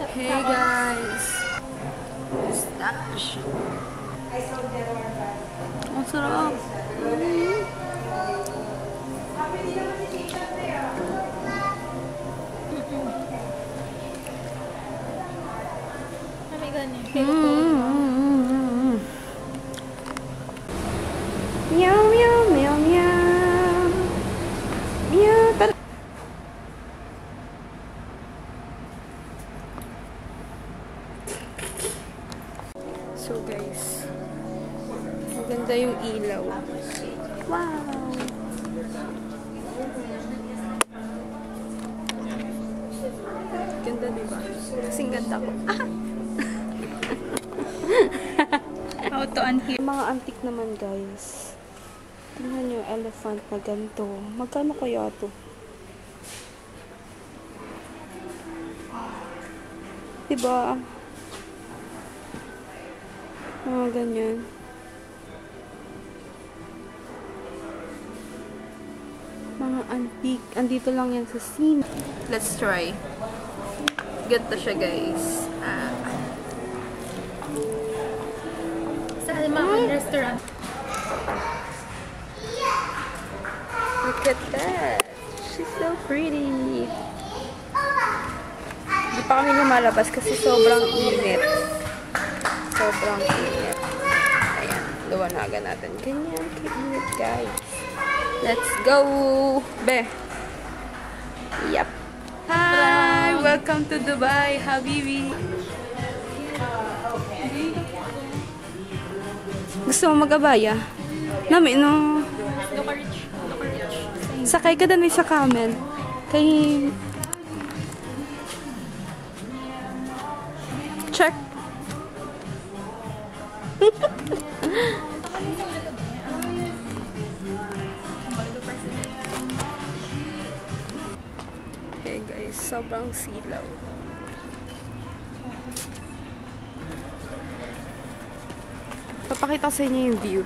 Hey guys! Pistache! Ang sarap! Kami ganyan. Meow, meow, meow, meow. Meow. So guys, maganda yung ilaw. Wow! Ganda diba? Kasing ganda ko. How to unhear. Mga antik naman guys. Tingnan nyo, elephant na ganito. Magkano kaya to? Diba? Mga ganyan. Mga antik. Andito lang yan sa scene. Let's try. Ganda siya guys. Sa mga restaurant. Look at that. She's so pretty. Hindi pa kami lumalabas kasi sobrang init. Sobrang init. Ayan. Luwanagan natin. Ganyan. Kainit guys. Let's go. Be. Yep. Hi. Welcome to Dubai, Habibi. Gusto mo mag-abaya? Nami, no? Sakay ka din sa camel. Kay... Check. Hey guys, sobrang silaw. Papakita ko sa inyo yung view.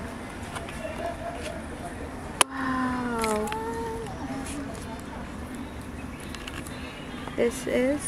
Wow! This is